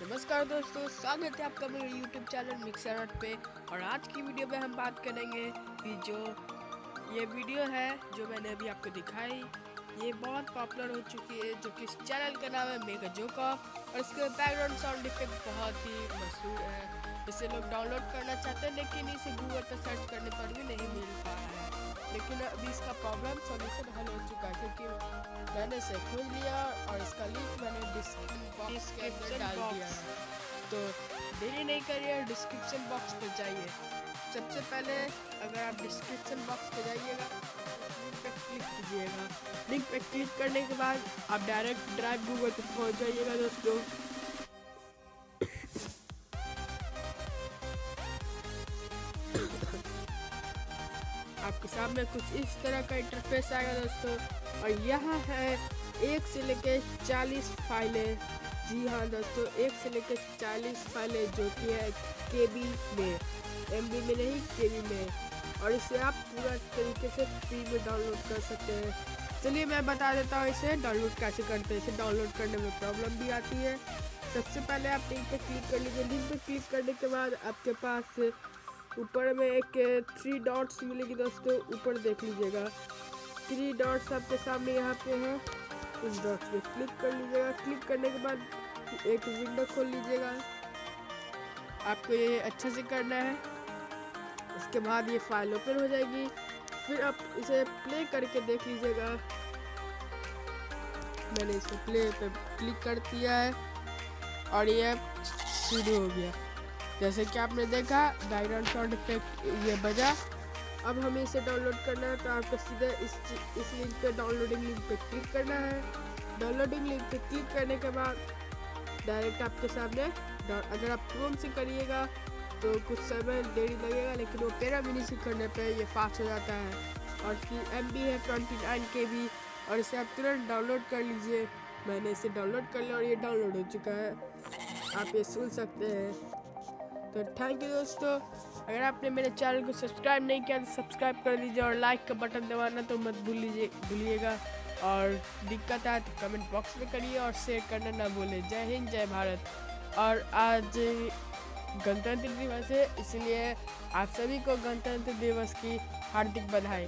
नमस्कार दोस्तों, स्वागत है आपका मेरे YouTube चैनल मिक्सर आर्ट पे। और आज की वीडियो में हम बात करेंगे कि जो ये वीडियो है जो मैंने अभी आपको दिखाई, ये बहुत पॉपुलर हो चुकी है, जो कि इस चैनल का नाम है मेगा जोका। और इसके बैकग्राउंड साउंड इफेक्ट बहुत ही मशहूर है। इसे लोग डाउनलोड करना चाहते हैं लेकिन इसे गूगल पर सर्च करने पर भी नहीं मिल पा रहा है। लेकिन अभी इसका प्रॉब्लम सॉल्यूशन हल हो चुका है, क्योंकि मैंने इसे खोज लिया और इसका लिंक मैंने डिस्क्रिप्शन बॉक्स के अंदर डाल दिया है। तो देरी नहीं करिए, डिस्क्रिप्शन बॉक्स पर जाइए। सबसे पहले अगर आप डिस्क्रिप्शन बॉक्स पे जाइएगा, लिंक पे क्लिक कीजिएगा। लिंक पे क्लिक करने के बाद आप डायरेक्ट ड्राइव गूगल पे पहुंच जाइएगा दोस्तों। आपके सामने कुछ इस तरह का इंटरफेस आएगा दोस्तों। और यहाँ है 1 से लेकर 40 फाइलें। जी हाँ दोस्तों, 1 से लेकर 40 फाइलें, जो कि है केबी में, एमबी में नहीं, केबी में। और इसे आप पूरा तरीके से फ्री में डाउनलोड कर सकते हैं। चलिए मैं बता देता हूँ इसे डाउनलोड कैसे करते हैं। इसे डाउनलोड करने में प्रॉब्लम भी आती है। सबसे पहले आप लिंक पे क्लिक कर लीजिए। लिंक पे क्लिक करने के बाद आपके पास ऊपर में एक 3 डॉट्स मिलेगी दोस्तों, ऊपर देख लीजिएगा। 3 डॉट्स आपके सामने यहाँ पे है, उस डॉट्स पे क्लिक कर लीजिएगा। क्लिक करने के बाद एक विंडो खोल लीजिएगा। आपको ये अच्छे से करना है। उसके बाद ये फाइल ओपन हो जाएगी। फिर आप इसे प्ले करके देख लीजिएगा। मैंने इसे प्ले पे क्लिक कर दिया है और ये शुरू हो गया। जैसे कि आपने देखा, बैकग्राउंड साउंड इफेक्ट ये बजा। अब हमें इसे डाउनलोड करना है, तो आपको सीधे इस लिंक पे, डाउनलोडिंग लिंक पे क्लिक करना है। डाउनलोडिंग लिंक पे क्लिक करने के बाद डायरेक्ट आपके सामने, अगर आप क्रोम से करिएगा तो कुछ समय देरी लगेगा, लेकिन वो पेरा मिनी से करने पे ये फास्ट हो जाता है। और इसकी एमबी है 29 KB, और इसे आप तुरंत डाउनलोड कर लीजिए। मैंने इसे डाउनलोड कर लिया और ये डाउनलोड हो चुका है, आप ये सुन सकते हैं। तो थैंक यू दोस्तों। अगर आपने मेरे चैनल को सब्सक्राइब नहीं किया तो सब्सक्राइब कर दीजिए, और लाइक का बटन दबाना तो मत भूलिएगा। और दिक्कत आए तो कमेंट बॉक्स में करिए और शेयर करना ना भूलें। जय हिंद, जय भारत। और आज गणतंत्र दिवस है, इसलिए आप सभी को गणतंत्र दिवस की हार्दिक बधाई।